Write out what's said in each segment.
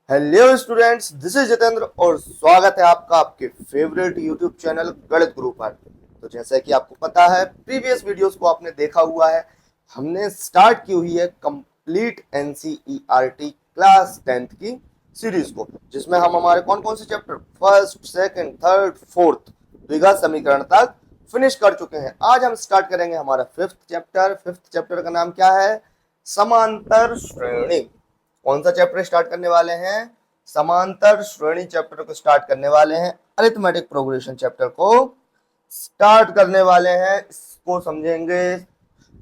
Hello students, this is Jitendra और स्वागत है आपका आपके फेवरेट यूट्यूब चैनल गणित गुरु पर। तो जैसा कि आपको पता है, प्रीवियस वीडियोस को आपने देखा हुआ है। हमने स्टार्ट की हुई है कंप्लीट एनसीईआरटी क्लास 10th की सीरीज को, जिसमें हम हमारे कौन कौन से chapter first, second, third, fourth द्विघात समीकरण तक फिनिश कर चुके हैं। आज हम स्टार्ट करेंगे हमारा फिफ्थ चैप्टर। फिफ्थ चैप्टर का नाम क्या है? समांतर श्रेणी। कौन सा चैप्टर स्टार्ट करने वाले हैं? समांतर श्रेणी चैप्टर को स्टार्ट करने वाले हैं। अरिथमेटिक प्रोग्रेशन चैप्टर को स्टार्ट करने वाले हैं। इसको समझेंगे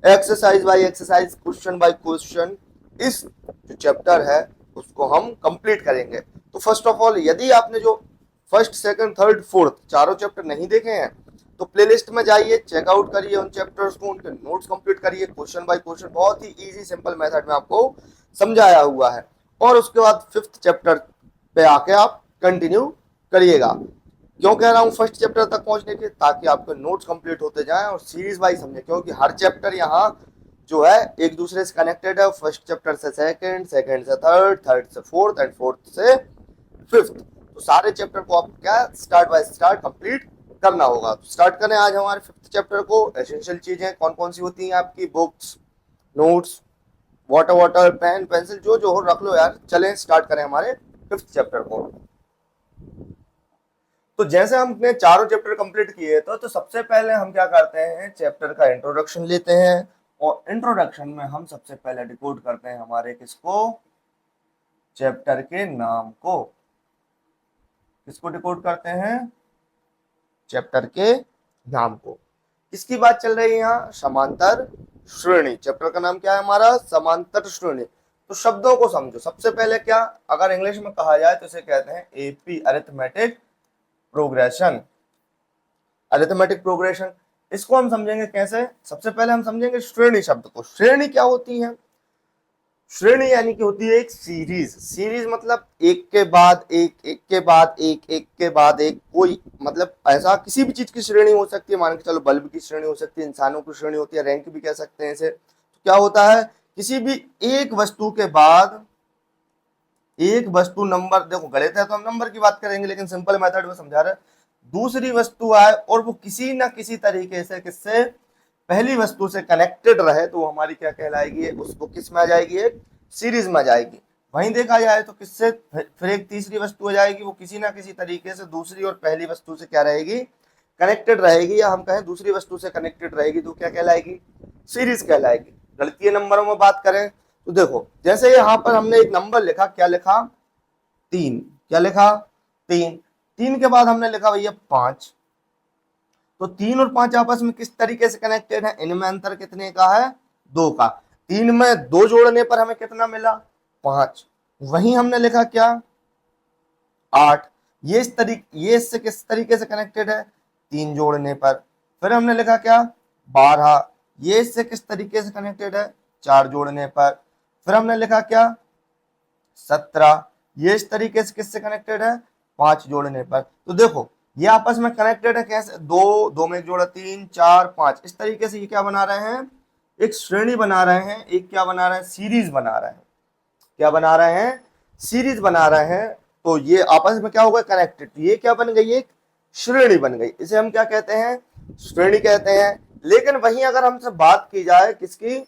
exercise by exercise, question by question. इस जो चैप्टर है उसको हम कंप्लीट करेंगे। तो फर्स्ट ऑफ ऑल, यदि आपने जो फर्स्ट, सेकंड, थर्ड, फोर्थ चारों चैप्टर नहीं देखे हैं तो प्लेलिस्ट में जाइए, चेकआउट करिए उन चैप्टर्स को, उनके नोट्स कंप्लीट करिए। क्वेश्चन बाय क्वेश्चन बहुत ही इजी सिंपल मेथड में आपको समझाया हुआ है। और उसके बाद फिफ्थ चैप्टर पे आके आप कंटिन्यू करिएगा। क्यों कह रहा हूँ फर्स्ट चैप्टर तक पहुंचने के? ताकि आपके नोट्स कंप्लीट होते जाएं और सीरीज वाइज समझे, क्योंकि हर चैप्टर यहाँ जो है एक दूसरे से कनेक्टेड है। फर्स्ट चैप्टर से सेकंड, सेकंड से थर्ड, थर्ड से फोर्थ एंड फोर्थ से फिफ्थ। तो सारे चैप्टर को आप क्या स्टार्ट बाय स्टार्ट कंप्लीट करना होगा। तो स्टार्ट करें आज हमारे फिफ्थ चैप्टर को। एसेंशियल चीजें कौन कौन सी होती हैं आपकी? Books, notes, water pen pencil, जो जो हो रख लो यार। चलें स्टार्ट करें हमारे फिफ्थ चैप्टर को। तो जैसे हमने चारों चैप्टर कंप्लीट किए तो सबसे पहले हम क्या करते हैं, चैप्टर का इंट्रोडक्शन लेते हैं। और इंट्रोडक्शन में हम सबसे पहले डिकोड करते हैं हमारे किसको? चैप्टर के नाम को। किसको डिकोड करते हैं? चैप्टर के नाम को। किसकी बात चल रही है यहाँ? समांतर श्रेणी। चैप्टर का नाम क्या है हमारा? समांतर श्रेणी। तो शब्दों को समझो। सबसे पहले क्या, अगर इंग्लिश में कहा जाए तो इसे कहते हैं AP, arithmetic progression. Arithmetic progression इसको हम समझेंगे कैसे? सबसे पहले हम समझेंगे श्रेणी शब्द को। श्रेणी क्या होती है? श्रेणी यानी कि होती है एक सीरीज। सीरीज मतलब एक के बाद एक, एक के बाद एक, एक के बाद एक। कोई मतलब ऐसा किसी भी चीज की श्रेणी हो सकती है। मान के चलो बल्ब की श्रेणी हो सकती है, इंसानों की श्रेणी होती है, रैंक भी कह सकते हैं इसे। तो क्या होता है, किसी भी एक वस्तु के बाद एक वस्तु नंबर, देखो गणित है तो हम नंबर की बात करेंगे, लेकिन सिंपल मेथड में समझा रहे, दूसरी वस्तु आए और वो किसी ना किसी तरीके से किससे, पहली वस्तु से कनेक्टेड रहे, तो वो हमारी क्या कहलाएगी? उसको किस में आ जाएगी? एक सीरीज में आ जाएगी। वहीं देखा जाए तो किससे फिर एक तीसरी वस्तु आ जाएगी, वो किसी ना किसी तरीके से दूसरी और पहली वस्तु से क्या रहेगी? कनेक्टेड रहेगी। या हम कहें दूसरी वस्तु से कनेक्टेड रहेगी, तो क्या कहलाएगी? सीरीज कहलाएगी। गणितीय नंबरों में बात करें तो देखो, जैसे यहाँ पर हमने एक नंबर लिखा, क्या लिखा? 3। क्या लिखा? 3। 3 के बाद हमने लिखा भैया 5। तो 3 और 5 आपस में किस तरीके से कनेक्टेड है? इनमें अंतर कितने का है? 2 का। 3 में 2 जोड़ने पर हमें कितना मिला? 5। वहीं हमने लिखा क्या? 8। ये इससे किस तरीके से कनेक्टेड है? 3 जोड़ने पर। फिर हमने लिखा क्या? 12। ये इससे किस तरीके से कनेक्टेड है? 4 जोड़ने पर। फिर हमने लिखा क्या? 17। ये इस तरीके से किससे कनेक्टेड है? 5 जोड़ने पर। तो देखो ये आपस में कनेक्टेड है कैसे? 2, 2 में एक जोड़ा 3, 4, 5। इस तरीके से ये क्या बना रहे हैं? एक श्रेणी बना रहे हैं। एक क्या बना रहे हैं? सीरीज बना रहे हैं। क्या बना रहे हैं? सीरीज बना रहे हैं। तो ये आपस में क्या होगा? कनेक्टेड। ये क्या बन गई? एक श्रेणी बन गई। इसे हम क्या कहते हैं? श्रेणी कहते हैं। लेकिन वहीं अगर हमसे बात की जाए किसकी?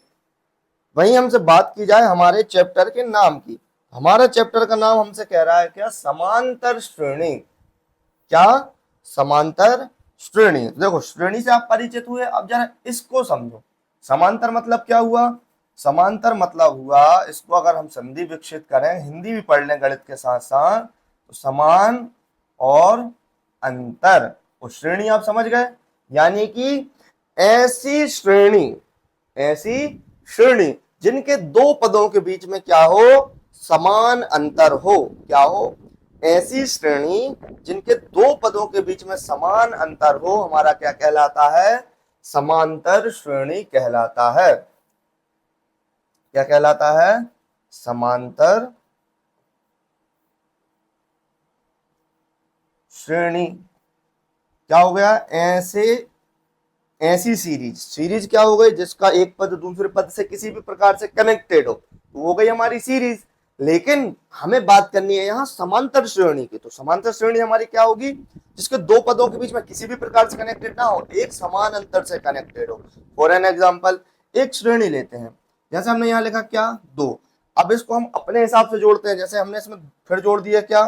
वहीं हमसे बात की जाए हमारे चैप्टर के नाम की। हमारा चैप्टर का नाम हमसे कह रहा है क्या? समांतर श्रेणी। क्या? समांतर श्रेणी। देखो श्रेणी से आप परिचित हुए, अब जरा इसको समझो। समांतर मतलब क्या हुआ? समांतर मतलब हुआ, इसको अगर हम संधि विकसित करें, हिंदी भी पढ़ लें गणित के साथ साथ, तो समान और अंतर। वो श्रेणी आप समझ गए, यानी कि ऐसी श्रेणी, ऐसी श्रेणी जिनके दो पदों के बीच में क्या हो? समान अंतर हो। क्या हो? ऐसी श्रेणी जिनके दो पदों के बीच में समान अंतर हो, हमारा क्या कहलाता है? समांतर श्रेणी कहलाता है। क्या कहलाता है? समांतर श्रेणी। क्या हो गया? ऐसी सीरीज। सीरीज क्या हो गई? जिसका एक पद दूसरे पद से किसी भी प्रकार से कनेक्टेड हो, तो हो गई हमारी सीरीज। लेकिन हमें बात करनी है यहाँ समांतर श्रेणी की। तो समांतर श्रेणी हमारी क्या होगी, जिसके दो पदों के बीच में किसी भी प्रकार से कनेक्टेड ना हो, एक समान अंतर से कनेक्टेड हो। फॉर एन एग्जाम्पल, एक श्रेणी लेते हैं, जैसे हमने यहाँ लिखा क्या, दो। अब इसको हम अपने हिसाब से जोड़ते हैं, जैसे हमने इसमें फिर जोड़ दिया क्या,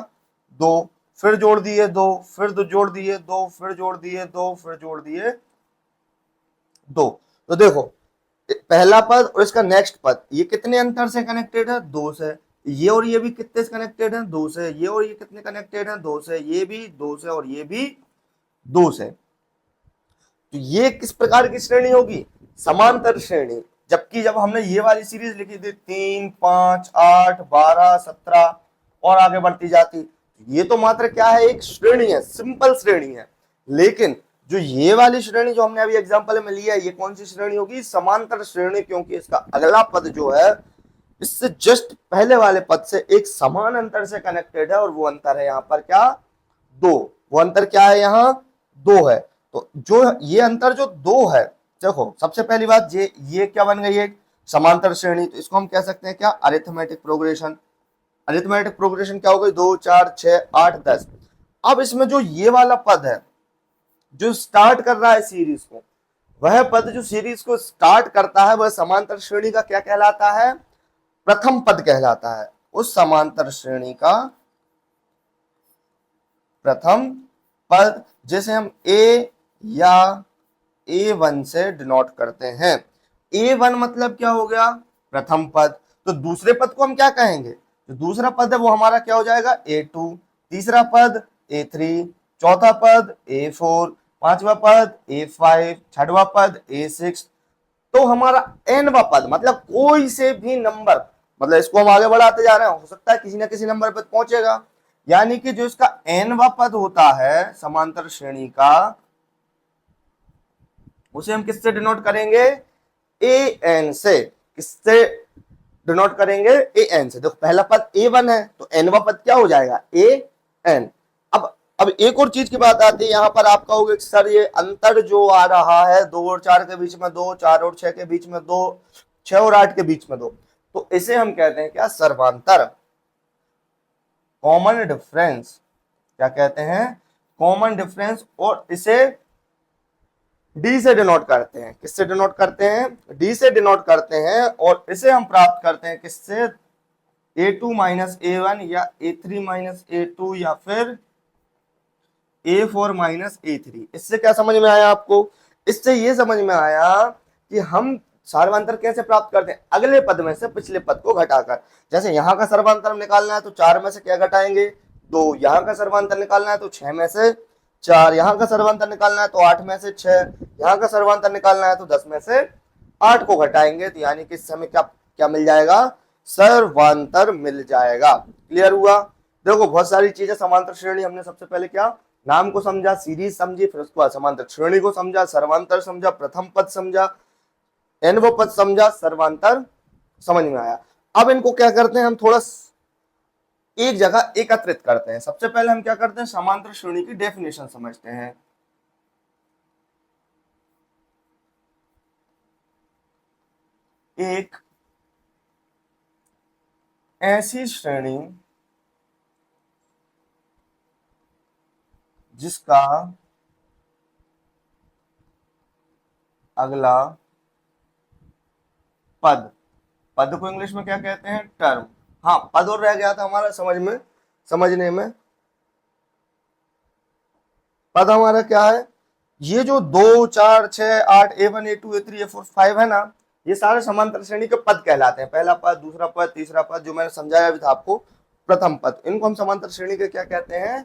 दो, फिर जोड़ दिए दो, फिर दो जोड़ दिए दो, फिर जोड़ दिए दो, फिर जोड़ दिए दो। तो देखो, पहला पद और इसका नेक्स्ट पद, ये कितने अंतर से कनेक्टेड है, दो से। ये और ये भी कितने से कनेक्टेड है, दो से। ये और ये कितने कनेक्टेड है, दो से। ये भी दो से और ये भी दो से। तो ये किस प्रकार की श्रेणी होगी, समांतर श्रेणी। जबकि जब हमने ये वाली सीरीज लिखी थी 3, 5, 8, 12, 17 और आगे बढ़ती जाती, ये तो मात्र क्या है, एक श्रेणी है, सिंपल श्रेणी है। लेकिन जो ये वाली श्रेणी जो हमने अभी एग्जांपल में लिया है, ये कौन सी श्रेणी होगी, समांतर श्रेणी, क्योंकि इसका अगला पद जो है इससे जस्ट पहले वाले पद से एक समान अंतर से कनेक्टेड है, और वो अंतर है यहाँ पर क्या, दो। वो अंतर क्या है, यहाँ दो है। तो जो ये अंतर जो दो है, देखो सबसे पहली बात, ये क्या बन गई, एक समांतर श्रेणी। तो इसको हम कह सकते हैं क्या, अरिथमेटिक प्रोग्रेशन। अरिथमेटिक प्रोग्रेशन क्या हो गई, 2, 4, 6, 8, 10। अब इसमें जो ये वाला पद है जो स्टार्ट कर रहा है सीरीज को, वह पद जो सीरीज को स्टार्ट करता है, वह समांतर श्रेणी का क्या कहलाता है, प्रथम पद कहलाता है। उस समांतर श्रेणी का प्रथम पद, जिसे हम ए या A1 से डिनोट करते हैं। A1 मतलब क्या हो गया, प्रथम पद। तो दूसरे पद को हम क्या कहेंगे, जो दूसरा पद है वो हमारा क्या हो जाएगा, A2। तीसरा पद A3, चौथा पद A4, पांचवा पद A5, छठवां पद A6। तो हमारा nवा पद, मतलब कोई से भी नंबर, मतलब इसको हम आगे बढ़ाते जा रहे हैं, हो सकता है किसी ना किसी नंबर पर पहुंचेगा। यानी कि जो इसका nवा पद होता है समांतर श्रेणी का, उसे हम किससे डिनोट करेंगे, an से। किससे डिनोट करेंगे, an से। देखो पहला पद A1 है, तो nवा पद क्या हो जाएगा, an। अब एक और चीज की बात आती है, यहां पर आप कहोगे सर ये अंतर जो आ रहा है, 2 और 4 के बीच में 2, 4 और 6 के बीच में 2, 6 और 8 के बीच में 2, तो इसे हम कहते हैं क्या, सर्वांतर, कॉमन डिफरेंस। क्या कहते हैं, कॉमन डिफरेंस। और इसे डी से डिनोट करते हैं, किससे डिनोट करते हैं, डी से डिनोट करते हैं। और इसे हम प्राप्त करते हैं किससे, A2 माइनस A1 या A3 माइनस A2 या फिर A4 माइनस A3। इससे क्या समझ में आया आपको, इससे ये समझ में आया कि हम सर्वांतर कैसे प्राप्त करते हैं, अगले पद में से पिछले पद को घटाकर। जैसे यहाँ का सर्वांतर निकालना है तो 4 में से क्या घटाएंगे, 2। यहाँ का सर्वांतर निकालना है तो 6 में से 4। यहाँ का सर्वांतर निकालना है तो 8 में से 6। यहाँ का सर्वांतर निकालना है तो 10 में से 8 को घटाएंगे। तो यानी कि इस समय क्या क्या मिल जाएगा, सर्वांतर मिल जाएगा। क्लियर हुआ। देखो बहुत सारी चीजें, समांतर श्रेणी हमने सबसे पहले क्या, नाम को समझा, सीरीज समझी, फिर उसके बाद समांतर श्रेणी को समझा, सर्वांतर समझा, प्रथम पद समझा, nवो पद समझा, सर्वांतर समझ में आया। अब इनको क्या करते हैं, हम थोड़ा एक जगह एकत्रित करते हैं। सबसे पहले हम क्या करते हैं, समांतर श्रेणी की डेफिनेशन समझते हैं। एक ऐसी श्रेणी जिसका अगला पद, पद को इंग्लिश में क्या कहते हैं, टर्म। हाँ, पद और रह गया था हमारा समझने में। पद हमारा क्या है, ये जो 2, 4, 6, 8, A1, A2, A3, A4, 5 है ना, ये सारे समांतर श्रेणी के पद कहलाते हैं। पहला पद, दूसरा पद, तीसरा पद, जो मैंने समझाया भी था आपको, प्रथम पद। इनको हम समांतर श्रेणी के क्या कहते हैं,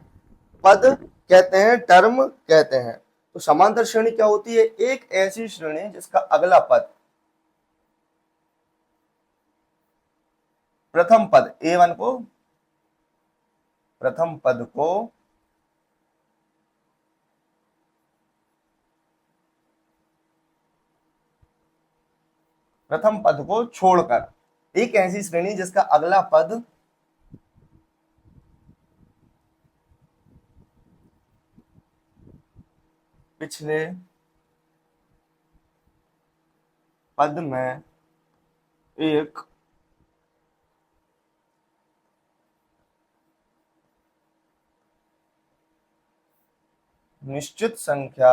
पद कहते हैं, टर्म कहते हैं। तो समांतर श्रेणी क्या होती है, एक ऐसी श्रेणी जिसका अगला पद, प्रथम पद A1 को, प्रथम पद को प्रथम पद को छोड़कर, एक ऐसी श्रेणी जिसका अगला पद पिछले पद में एक निश्चित संख्या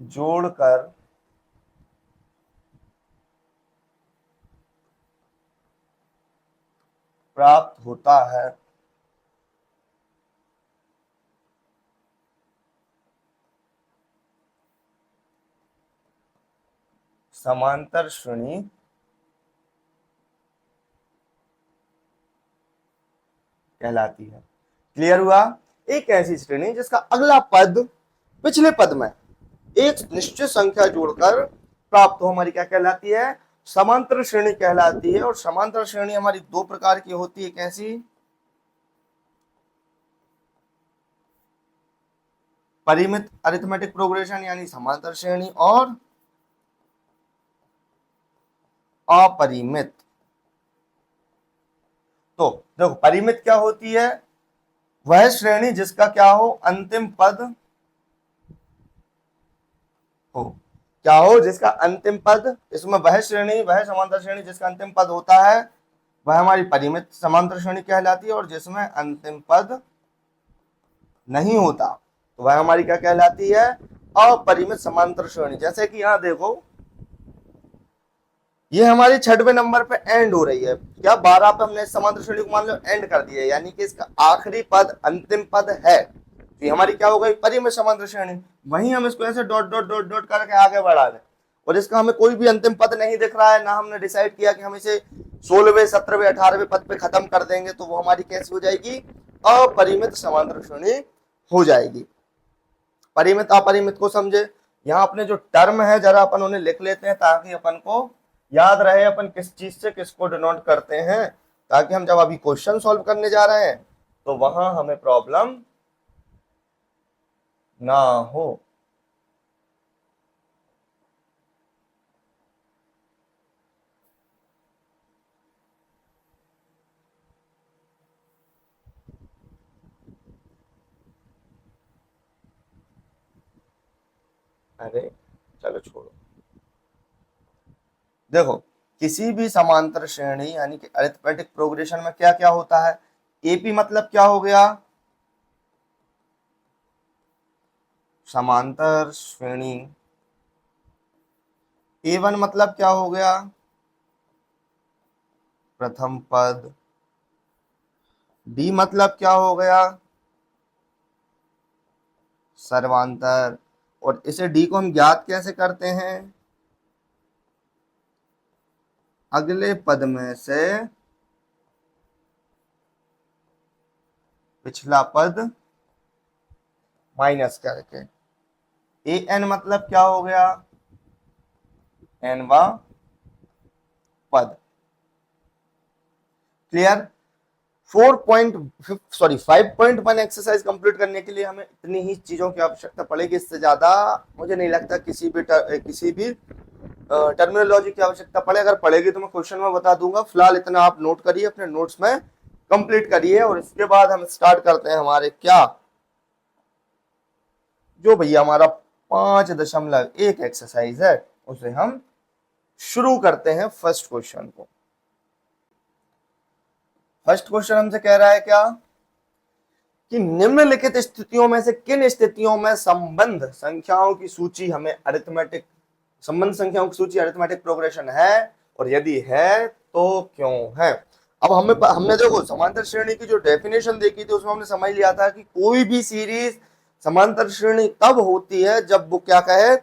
जोड़कर प्राप्त होता है। समांतर श्रेणी कहलाती है। क्लियर हुआ? एक ऐसी श्रेणी जिसका अगला पद पिछले पद में एक निश्चित संख्या जोड़कर प्राप्त हो, हमारी क्या कहलाती है? समांतर श्रेणी कहलाती है। और समांतर श्रेणी हमारी दो प्रकार की होती है। कैसी? परिमित अरिथमेटिक प्रोग्रेशन यानी समांतर श्रेणी, और अपरिमित। तो देखो, परिमित क्या होती है? वह श्रेणी जिसका क्या हो? अंतिम पद हो। क्या हो? जिसका अंतिम पद, इसमें वह श्रेणी, वह समांतर श्रेणी जिसका अंतिम पद होता है वह हमारी परिमित समांतर श्रेणी कहलाती है। और जिसमें अंतिम पद नहीं होता तो वह हमारी क्या कहलाती है? अपरिमित समांतर श्रेणी। जैसे कि यहां देखो, ये हमारी 6वें नंबर पे एंड हो रही है। क्या 12 पे हमने समांतर श्रेणी को मान लो एंड कर दिया, यानी कि इसका आखिरी पद अंतिम पद है, तो ये हमारी क्या हो गई? परिमित समांतर श्रेणी। वहीं हम इसको ऐसे डॉट डॉट डॉट डॉट करके आगे बढ़ा दें, और इसका हमें कोई भी अंतिम पद नहीं दिख रहा है, ना हमने डिसाइड किया कि हम इसे 16वें 17वें 18वें पद पे खत्म कर देंगे, तो वो हमारी कैसी हो जाएगी? अपरिमित समांतर श्रेणी हो जाएगी। परिमित अपरिमित को समझे। यहाँ अपने जो टर्म है जरा अपन उन्हें लिख लेते हैं, ताकि अपन को याद रहे अपन किस चीज से किसको डिनोट करते हैं, ताकि हम जब अभी क्वेश्चन सॉल्व करने जा रहे हैं तो वहां हमें प्रॉब्लम ना हो। अरे चलो छोड़ो। देखो, किसी भी समांतर श्रेणी यानी कि अरिथमेटिक प्रोग्रेशन में क्या क्या होता है? एपी मतलब क्या हो गया? समांतर श्रेणी। ए1 मतलब क्या हो गया? प्रथम पद। डी मतलब क्या हो गया? सर्वांतर। और इसे डी को हम ज्ञात कैसे करते हैं? अगले पद में से पिछला पद माइनस करके। ए एन मतलब क्या हो गया? एनवा पद। क्लियर? 5.1 एक्सरसाइज कंप्लीट करने के लिए हमें इतनी ही चीजों की आवश्यकता पड़ेगी। इससे ज्यादा मुझे नहीं लगता किसी भी टर्मिनोलॉजी की आवश्यकता पड़े। अगर पड़ेगी तो मैं क्वेश्चन में बता दूंगा। फिलहाल इतना आप नोट करिए, अपने नोट्स में कंप्लीट करिए, और इसके बाद हम स्टार्ट करते हैं हमारे क्या, जो भैया हमारा 5.1 एक्सरसाइज है, उसे हम शुरू करते हैं फर्स्ट क्वेश्चन को। फर्स्ट क्वेश्चन हमसे कह रहा है क्या कि निम्नलिखित स्थितियों में से किन स्थितियों में संबंध संख्याओं की सूची हमें अरिथमेटिक संबंध संख्याओं की सूची अरिथमेटिक प्रोग्रेशन है, और यदि है तो क्यों है? अब हमने देखो समांतर श्रेणी की जो डेफिनेशन देखी थी उसमें हमने समझ लिया था कि कोई भी सीरीज समांतर श्रेणी तब होती है जब वो क्या कहे,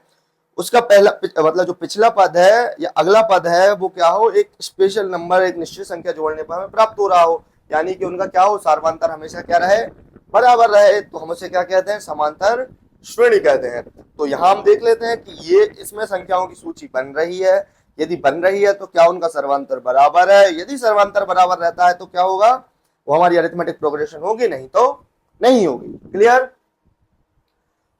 उसका पहला मतलब जो पिछला पद है या अगला पद है वो क्या हो? एक स्पेशल नंबर, एक निश्चित संख्या जोड़ने पर हमें प्राप्त हो रहा हो, यानी कि उनका क्या हो? सार्वंतर हमेशा क्या रहे? बराबर रहे। तो हम उसे क्या कहते हैं? समांतर श्रेणी कहते हैं। तो यहां हम देख लेते हैं कि ये इसमें संख्याओं की सूची बन रही है। यदि बन रही है तो क्या उनका सर्वांतर बराबर है? यदि सर्वांतर बराबर रहता है तो क्या होगा? वो हमारी अरिथमेटिक प्रोग्रेशन होगी, नहीं तो नहीं होगी। क्लियर?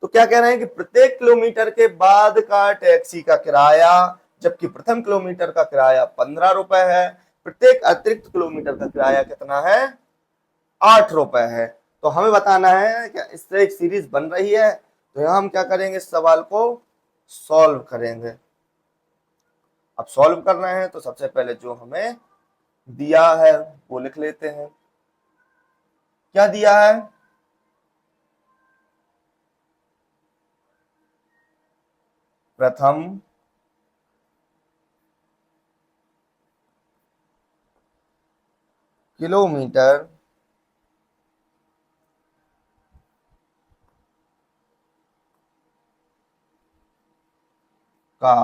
तो क्या कह रहे हैं कि प्रत्येक किलोमीटर के बाद का टैक्सी का किराया, जबकि प्रथम किलोमीटर का किराया 15 रुपए है, प्रत्येक अतिरिक्त किलोमीटर का किराया कितना है? 8 रुपए है। तो हमें बताना है कि इससे एक सीरीज बन रही है। तो यहां हम क्या करेंगे? इस सवाल को सॉल्व करेंगे। अब सॉल्व कर रहे हैं तो सबसे पहले जो हमें दिया है वो लिख लेते हैं। क्या दिया है? प्रथम किलोमीटर का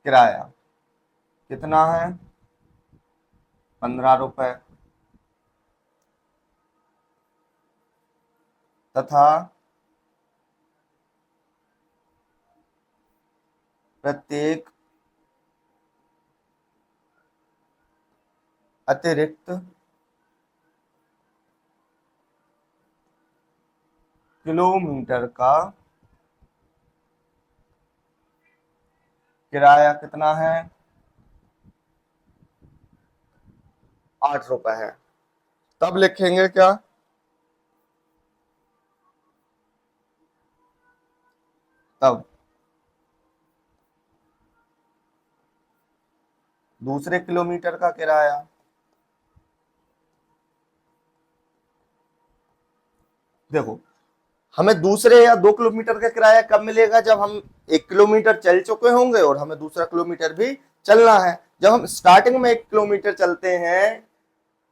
किराया कितना है? 15 रुपए। तथा प्रत्येक अतिरिक्त किलोमीटर का किराया कितना है? 8 रुपए है। तब लिखेंगे क्या? तब दूसरे किलोमीटर का किराया, देखो हमें दूसरे या 2 किलोमीटर का किराया कब मिलेगा? जब हम 1 किलोमीटर चल चुके होंगे और हमें दूसरा किलोमीटर भी चलना है। जब हम स्टार्टिंग में 1 किलोमीटर चलते हैं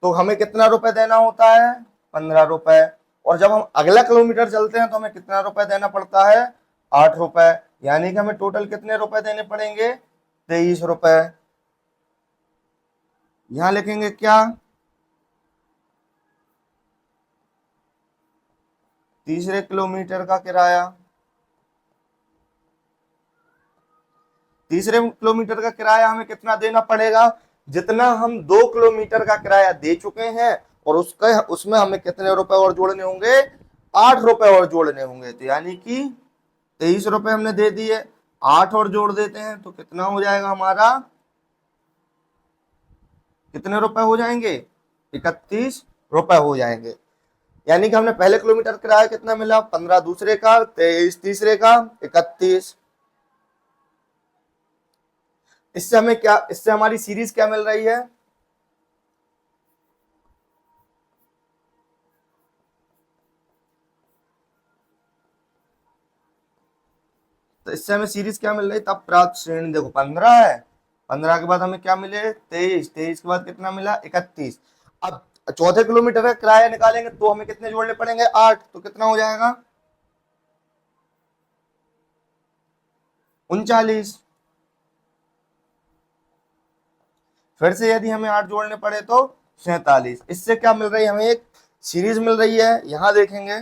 तो हमें कितना रुपए देना होता है? 15 रुपए। और जब हम अगला किलोमीटर चलते हैं तो हमें कितना रुपए देना पड़ता है? 8 रुपए। यानी कि हमें टोटल कितने रुपए देने पड़ेंगे? 23 रुपए। यहां लिखेंगे क्या? तीसरे किलोमीटर का किराया। तीसरे किलोमीटर का किराया हमें कितना देना पड़ेगा? जितना हम 2 किलोमीटर का किराया दे चुके हैं और उसका उसमें हमें कितने रुपए और जोड़ने होंगे? 8 रुपए और जोड़ने होंगे। तो यानी कि 23 रुपए हमने दे दिए, 8 और जोड़ देते हैं तो कितना हो जाएगा हमारा? कितने रुपए हो जाएंगे? 31 रुपए हो जाएंगे। यानी कि हमने पहले किलोमीटर किराया कितना मिला? 15 दूसरे का, 23 तीसरे का, 31। इससे हमें क्या, इससे हमारी सीरीज क्या मिल रही है? तो इससे हमें सीरीज क्या मिल रही है? तब प्राप्त श्रेणी देखो 15 है, 15 के बाद हमें क्या मिले? 23, 23 के बाद कितना मिला? 31। अब चौथे किलोमीटर का किराया निकालेंगे तो हमें कितने जोड़ने पड़ेंगे? 8। तो कितना हो जाएगा? 39। फिर से यदि हमें 8 जोड़ने पड़े तो 47। इससे क्या मिल रही है? हमें एक सीरीज मिल रही है। यहां देखेंगे,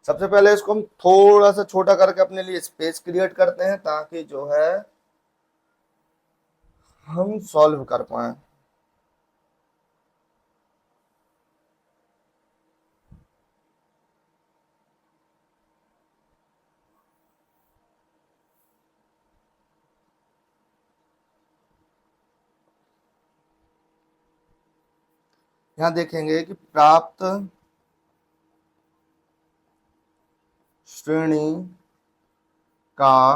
सबसे पहले इसको हम थोड़ा सा छोटा करके अपने लिए स्पेस क्रिएट करते हैं ताकि जो है हम सॉल्व कर पाए। यहां देखेंगे कि प्राप्त श्रेणी का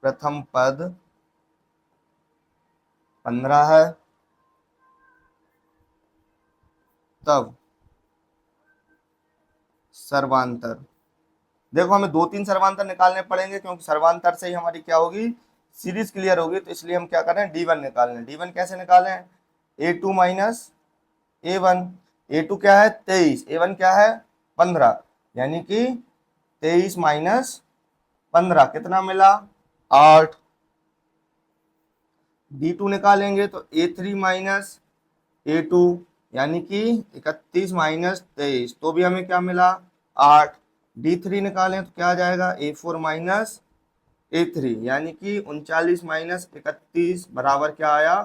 प्रथम पद 15 है। तब सर्वांतर, देखो हमें 2-3 सर्वांतर निकालने पड़ेंगे क्योंकि सर्वांतर से ही हमारी क्या होगी? सीरीज क्लियर होगी। तो इसलिए हम क्या करें? D1 निकालें। D1 कैसे निकालें? A2 minus A1। A2 क्या है? 23। A1 क्या है? 15। यानी कि 23 माइनस 15 कितना मिला? 8। D2 निकालेंगे तो A3 माइनस A2 यानी कि 31 माइनस 23, तो भी हमें क्या मिला? 8। D3 निकालें तो क्या आ जाएगा? A4 माइनस A3 यानी कि 39 माइनस 31 बराबर क्या आया?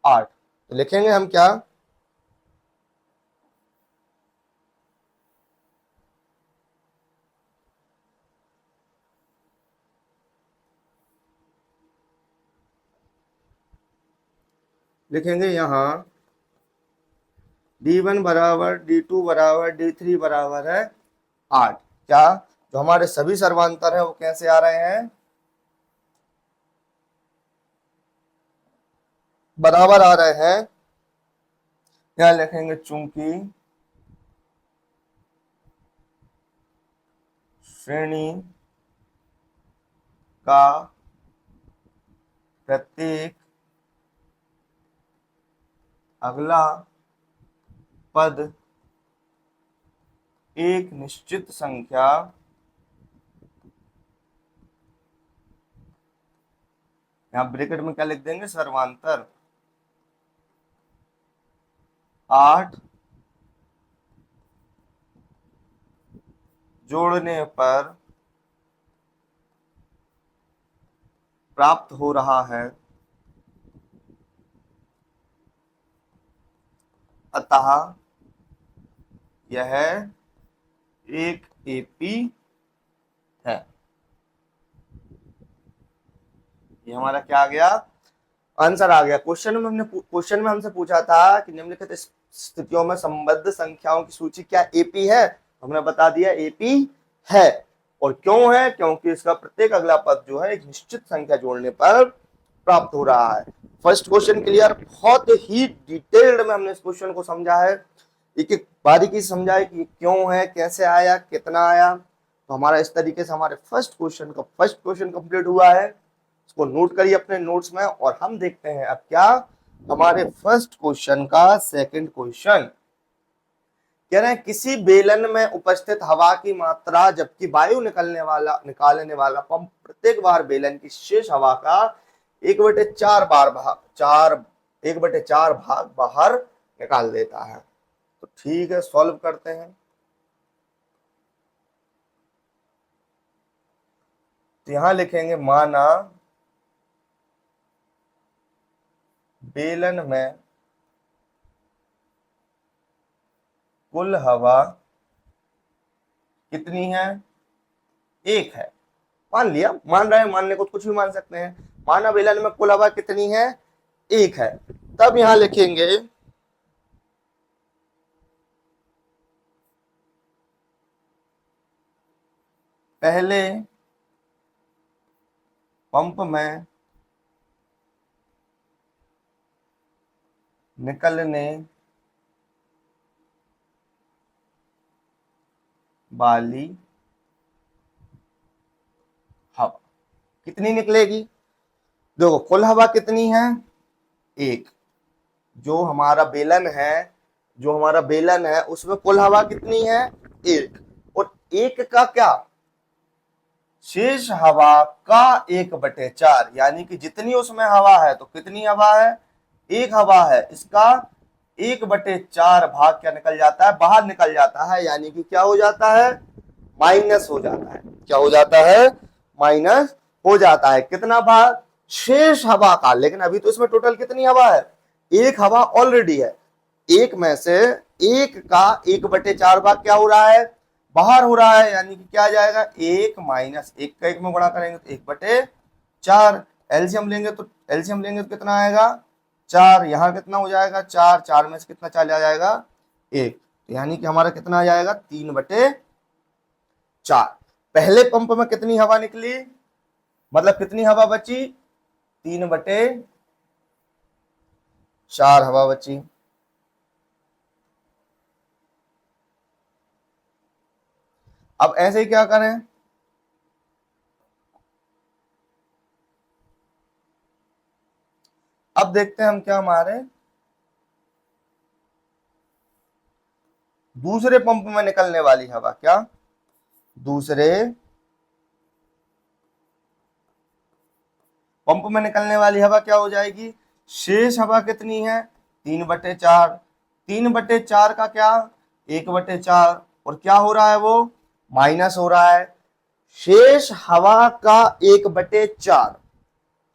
8। तो लिखेंगे हम क्या? लिखेंगे यहाँ D1 बराबर D2 बराबर D3 बराबर है 8। क्या? जो हमारे सभी सर्वांतर है वो कैसे आ रहे हैं, बराबर आ रहे हैं। यहां लिखेंगे चूंकि श्रेणी का प्रत्येक अगला पद एक निश्चित संख्या यहां ब्रैकेट में क्या लिख देंगे, सर्वांतर 8 जोड़ने पर प्राप्त हो रहा है, अतः यह एक एपी है। ये हमारा क्या आ गया, आंसर आ गया। क्वेश्चन में हमसे पूछा था कि निम्नलिखित स्थितियों में संबद्ध संख्याओं की सूची क्या एपी है, हमने बता दिया एपी है। और क्यों है, क्योंकि इसका प्रत्येक अगला पद जो है एक निश्चित संख्या जोड़ने पर प्राप्त हो रहा है। फर्स्ट क्वेश्चन क्लियर, बहुत ही डिटेल्ड में हमने इस क्वेश्चन को समझा है, एक एक बारीकी से समझा है कि क्यों है, कैसे आया, कितना आया। तो हमारा इस तरीके से हमारे फर्स्ट क्वेश्चन कंप्लीट हुआ है। इसको नोट करिए अपने नोट्स में, और हम देखते हैं अब क्या, हमारे फर्स्ट क्वेश्चन का सेकंड क्वेश्चन कह रहे हैं किसी बेलन में उपस्थित हवा की मात्रा जबकि वायु निकालने वाला पंप प्रत्येक बार बेलन की शेष हवा का 1/4 भाग बाहर निकाल देता है। तो ठीक है, सॉल्व करते हैं। तो यहां लिखेंगे माना बेलन में कुल हवा कितनी है, एक है। मान लिया, मान रहे हैं, मानने को कुछ भी मान सकते हैं। माना बेलन में कुल हवा कितनी है, एक है। तब यहां लिखेंगे पहले पंप में निकलने वाली हवा कितनी निकलेगी। देखो कुल हवा कितनी है, एक। जो हमारा बेलन है उसमें कुल हवा कितनी है, एक। और एक का क्या, शेष हवा का 1/4, यानी कि जितनी उसमें हवा है तो कितनी हवा है, एक हवा है, इसका 1/4 भाग क्या निकल जाता है, बाहर निकल जाता है। यानी कि क्या हो जाता है, माइनस हो जाता है। क्या हो जाता है, माइनस हो जाता है। कितना भाग, शेष हवा का। लेकिन अभी तो इसमें टोटल कितनी हवा है, एक हवा ऑलरेडी है। एक में से एक का 1/4 भाग क्या हो रहा है, बाहर हो रहा है। यानी कि क्या आ जाएगा, एक माइनस एक का एक में गुणा करेंगे तो 1/4। एलसीएम लेंगे तो कितना आएगा, 4। यहाँ कितना हो जाएगा, 4। 4 में से कितना चला जाएगा, एक। यानी कि हमारा कितना आ जाएगा, 3/4। पहले पंप में कितनी हवा निकली, मतलब कितनी हवा बची, 3/4 हवा बची। अब ऐसे ही क्या करें, अब देखते हैं हम क्या, हमारे दूसरे पंप में निकलने वाली हवा, क्या दूसरे पंप में निकलने वाली हवा क्या हो जाएगी, शेष हवा कितनी है, 3/4। 3/4 का क्या, 1/4। और क्या हो रहा है, वो माइनस हो रहा है। शेष हवा का 1/4,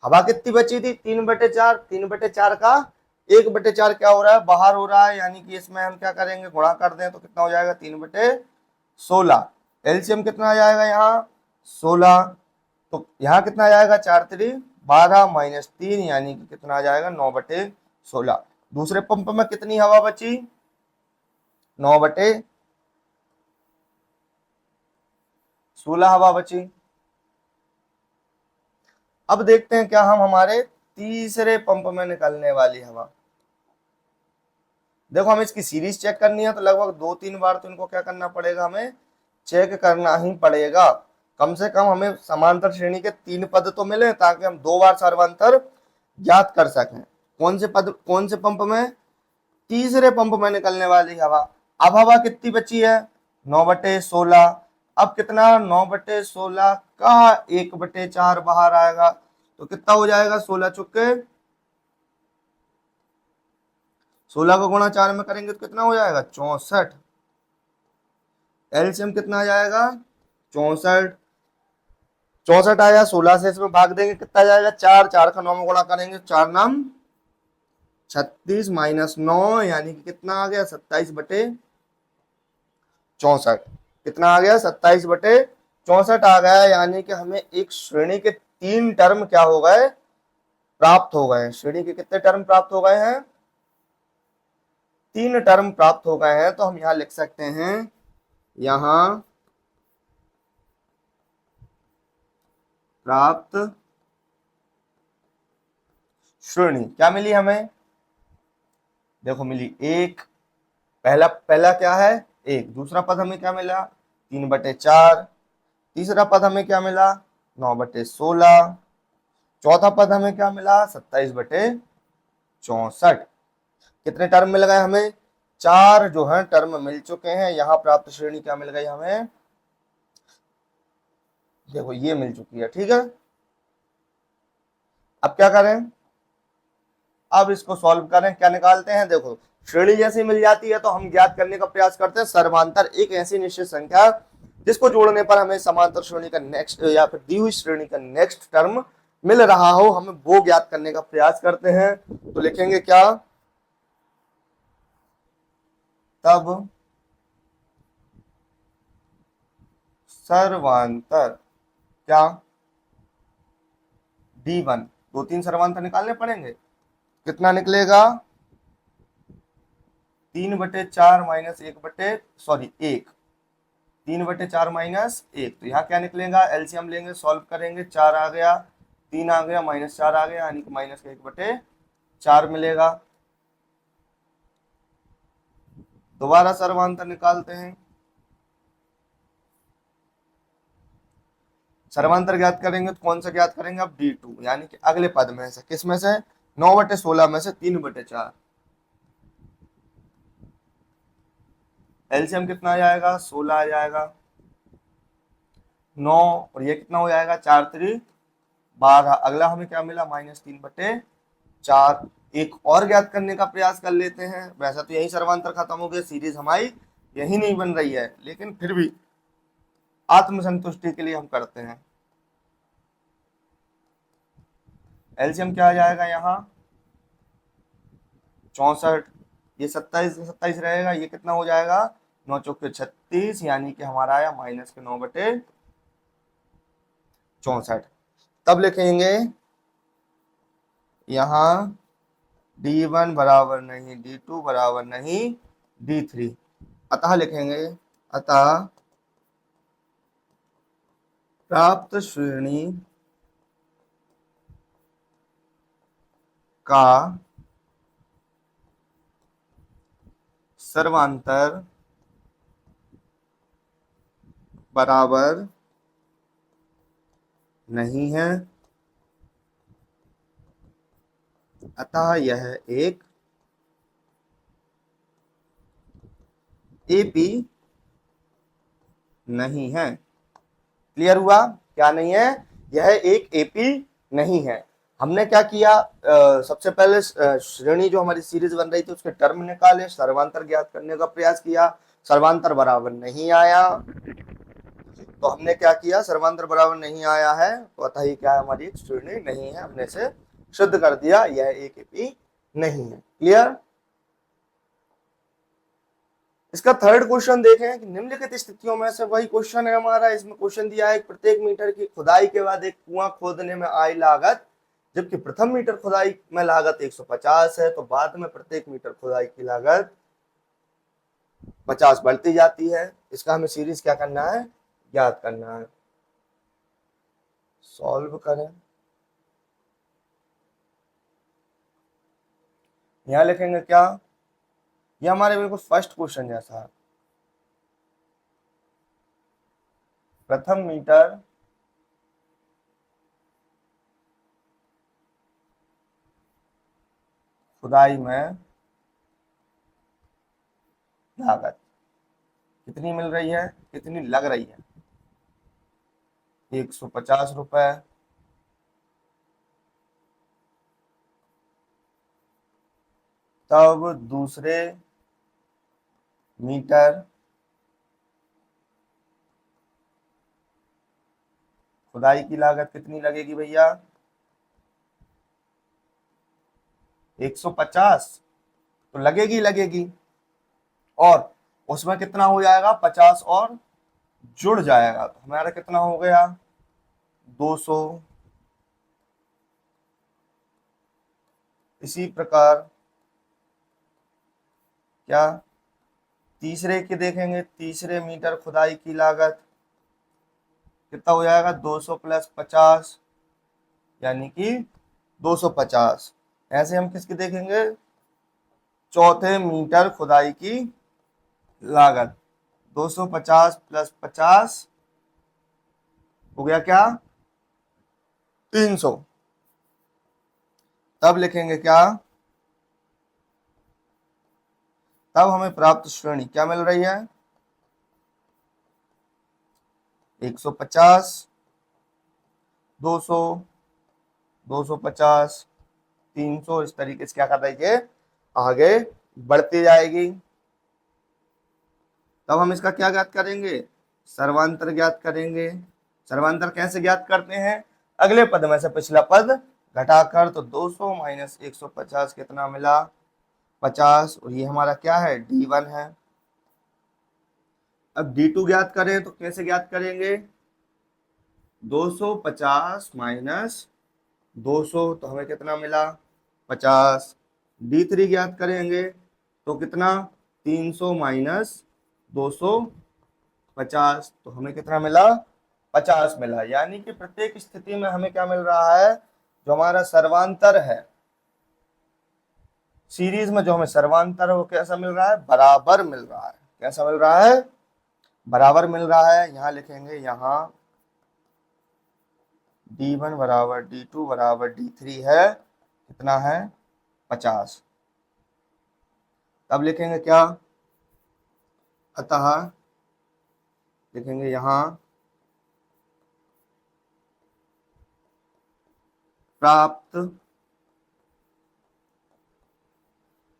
हवा कितनी बची थी, 3/4। 3/4 का 1/4 क्या हो रहा है, बाहर हो रहा है। यानी कि इसमें हम क्या करेंगे, गुणा कर दें तो कितना हो जाएगा, 3/16। एलसीएम कितना आ जाएगा यहाँ, 16। तो यहाँ कितना आ जाएगा, 4×3=12 -3, यानी कि कितना आ जाएगा, 9/16। दूसरे पंप में कितनी हवा बची, 9/16। 16 हवा बची। अब देखते हैं क्या हम हमारे तीसरे पंप में निकलने वाली हवा। देखो हमें इसकी सीरीज चेक करनी है तो लगभग 2-3 बार तो इनको क्या करना पड़ेगा, हमें चेक करना ही पड़ेगा। कम से कम हमें समांतर श्रेणी के 3 पद तो मिले ताकि हम 2 बार सर्वांतर ज्ञात कर सकें। कौन से पद, कौन से पंप में? तीसरे पंप में निकलने वाली हवा। अब हवा कितनी बची है? 9/16। अब कितना? 9/16 का 1/4 बाहर आएगा तो कितना हो जाएगा? 16 चुके 16 को गुणा 4 में करेंगे तो कितना हो जाएगा? 64। एलसीएम कितना आ जाएगा? 64। 64 आया, 16 से इसमें भाग देंगे कितना जाएगा? 4। 4 का 9 में गुणा करेंगे, 4 नाम 36 माइनस 9 यानी कि कितना आ गया? 27/64। कितना आ गया? 27/64 आ गया। यानी कि हमें एक श्रेणी के 3 टर्म क्या हो गए? प्राप्त हो गए। श्रेणी के कितने टर्म प्राप्त हो गए हैं? 3 टर्म प्राप्त हो गए हैं। तो हम यहां लिख सकते हैं, यहां प्राप्त श्रेणी क्या मिली हमें? देखो मिली एक। पहला पहला क्या है? एक। दूसरा पद हमें क्या मिला? 3/4। तीसरा पद हमें क्या मिला? 9/16। चौथा पद हमें क्या मिला? 27/64। कितने टर्म मिल गए हमें? 4 जो है टर्म मिल चुके हैं। यहाँ प्राप्त श्रेणी क्या मिल गई हमें? देखो ये मिल चुकी है। ठीक है, अब क्या करें? अब इसको सॉल्व करें। क्या निकालते हैं? देखो श्रेणी जैसी मिल जाती है तो हम ज्ञात करने का प्रयास करते हैं सर्वांतर, एक ऐसी निश्चित संख्या जिसको जोड़ने पर हमें समांतर श्रेणी का नेक्स्ट या फिर दी हुई श्रेणी का नेक्स्ट टर्म मिल रहा हो, हमें वो ज्ञात करने का प्रयास करते हैं। तो लिखेंगे क्या? तब सर्वांतर क्या? D1। 2-3 सर्वांतर निकालने पड़ेंगे। कितना निकलेगा? 3/4 माइनस 1। 3/4 माइनस 1 तो यहाँ क्या निकलेगा? एलसीएम लेंगे, सॉल्व करेंगे। 4 आ गया, 3 आ गया, -4 आ गया, यानी कि माइनस का 1/4 मिलेगा। दोबारा सर्वांतर निकालते हैं। सर्वांतर ज्ञात करेंगे तो कौन सा ज्ञात करेंगे? अब D2 यानी कि अगले पद में से। किस में से? 9/16 में से 3/4। एलसीएम कितना आ जाएगा? 16 आ जाएगा। 9 और ये कितना हो जाएगा? 4×3=12। अगला हमें क्या मिला? -3/4। एक और ज्ञात करने का प्रयास कर लेते हैं। वैसा तो यही सर्वांतर खत्म हो गया, सीरीज हमारी यही नहीं बन रही है, लेकिन फिर भी आत्मसंतुष्टि के लिए हम करते हैं। एलसीएम क्या आ जाएगा यहाँ? 64। ये 27 रहेगा, ये कितना हो जाएगा? 9 चौके 36 यानी कि हमारा आया -9/64। तब लिखेंगे यहाँ D1 बराबर नहीं, D2 बराबर नहीं, D3। अतः लिखेंगे, अतः प्राप्त श्रेणी का सर्वांतर बराबर नहीं है, अतः यह एक एपी नहीं है। क्लियर हुआ? क्या नहीं है? यह एक एपी नहीं है। हमने क्या किया? सबसे पहले श्रेणी जो हमारी सीरीज बन रही थी उसके टर्म निकाले, सर्वांतर ज्ञात करने का प्रयास किया, सर्वांतर बराबर नहीं आया तो हमने क्या किया? सर्वांतर बराबर नहीं आया है तो अतः ये क्या है? हमारी एक श्रेणी नहीं है। हमने इसे सिद्ध कर दिया, यह एक एपी नहीं है। क्लियर? इसका थर्ड क्वेश्चन देखें कि निम्नलिखित स्थितियों में से वही क्वेश्चन है हमारा। इसमें क्वेश्चन दिया है प्रत्येक मीटर की खुदाई के बाद एक कुआं खोदने में आई लागत, जबकि प्रथम मीटर खुदाई में लागत 150 है, तो बाद में प्रत्येक मीटर खुदाई की लागत 50 बढ़ती जाती है। इसका हमें सीरीज क्या करना है? ज्ञात करना है। सॉल्व करें, यहाँ लिखेंगे क्या, ये हमारे बिल्कुल फर्स्ट क्वेश्चन जैसा है। प्रथम मीटर खुदाई में लागत कितनी मिल रही है, कितनी लग रही है, 150 रुपए। तब दूसरे मीटर खुदाई की लागत कितनी लगेगी भैया, 150 तो लगेगी लगेगी, और उसमें कितना हो जाएगा, 50 और जुड़ जाएगा, तो हमारा कितना हो गया, 200। इसी प्रकार क्या तीसरे की देखेंगे, तीसरे मीटर खुदाई की लागत कितना हो जाएगा, 200 प्लस 50 यानी कि 250। ऐसे हम किसकी देखेंगे, चौथे मीटर खुदाई की लागत 250 प्लस 50 हो गया क्या, 300। तब लिखेंगे क्या, तब हमें प्राप्त श्रेणी क्या मिल रही है, 150, 200, 250, 300, इस तरीके से क्या कर रही है, आगे बढ़ती जाएगी। तब हम इसका क्या ज्ञात करेंगे, सर्वांतर ज्ञात करेंगे। सर्वांतर कैसे ज्ञात करते हैं, अगले पद में से पिछला पद घटाकर, तो 200 माइनस 150 कितना मिला, 50, और ये हमारा क्या है, D1 है। अब D2 ज्ञात करें तो कैसे ज्ञात करेंगे, 250 माइनस 200 तो हमें कितना मिला, 50। D3 ज्ञात करेंगे तो कितना, 300 माइनस 250 तो हमें कितना मिला, 50 मिला। यानी कि प्रत्येक स्थिति में हमें क्या मिल रहा है, जो हमारा सर्वांतर है सीरीज में, जो हमें सर्वांतर है वो कैसा मिल रहा है, बराबर मिल रहा है। कैसा मिल रहा है, बराबर मिल रहा है। यहाँ लिखेंगे, यहाँ D1 बराबर D2 बराबर D3 है, कितना है, 50। तब लिखेंगे क्या, अतः लिखेंगे यहाँ प्राप्त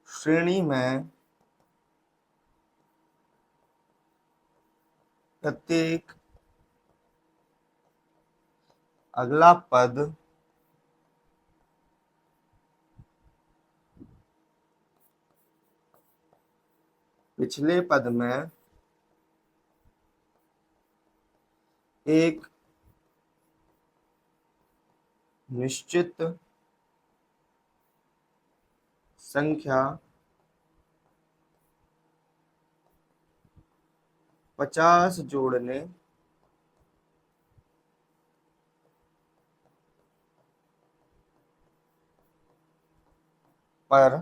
श्रेणी में प्रत्येक अगला पद पिछले पद में एक निश्चित संख्या 50 जोड़ने पर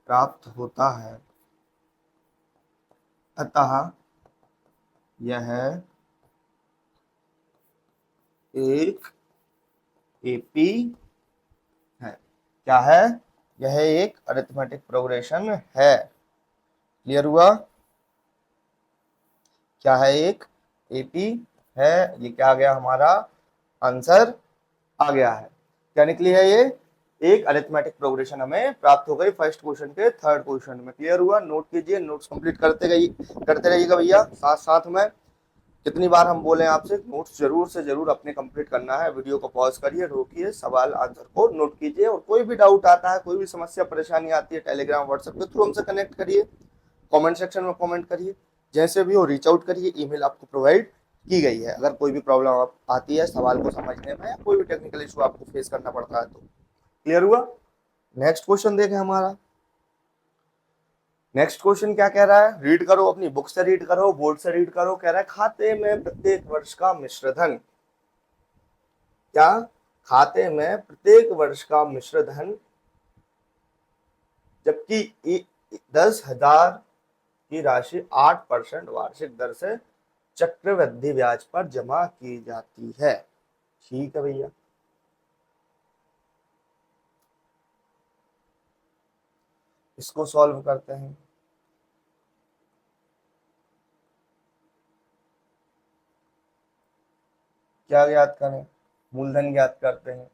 प्राप्त होता है। अतः यह एक एपी है। क्या है, यह एक अरिथमेटिक प्रोग्रेशन है। क्लियर हुआ, क्या है, एक एपी है। ये क्या आ गया, हमारा आंसर आ गया है। क्या निकली है, ये एक अरिथमेटिक प्रोग्रेशन हमें प्राप्त हो गई फर्स्ट क्वेश्चन के थर्ड क्वेश्चन में। क्लियर हुआ, नोट कीजिए, नोट्स कंप्लीट करते रहिएगा भैया साथ साथ में। कितनी बार हम बोले आपसे, नोट्स जरूर से जरूर अपने कंप्लीट करना है। वीडियो को पॉज करिए, रोकिए, सवाल आंसर को नोट कीजिए, और कोई भी डाउट आता है, कोई भी समस्या परेशानी आती है, टेलीग्राम व्हाट्सएप के थ्रू हमसे कनेक्ट करिए, कमेंट सेक्शन में कमेंट करिए, जैसे भी हो रीच आउट करिए। ईमेल आपको प्रोवाइड की गई है। अगर कोई भी प्रॉब्लम आती है सवाल को समझने में, या कोई भी टेक्निकल इशू आपको फेस करना पड़ता है तो। क्लियर हुआ? नेक्स्ट क्वेश्चन देखें हमारा। नेक्स्ट क्वेश्चन क्या कह रहा है, रीड करो, अपनी बुक से रीड करो, बोर्ड से रीड करो। कह रहा है खाते में प्रत्येक वर्ष का मिश्र धन, क्या? खाते में प्रत्येक वर्ष का मिश्र धन, जबकि 10,000 की राशि 8% वार्षिक दर से चक्रवृद्धि ब्याज पर जमा की जाती है। ठीक है भैया, इसको सॉल्व करते हैं। क्या ज्ञात करें? मूलधन ज्ञात करते हैं।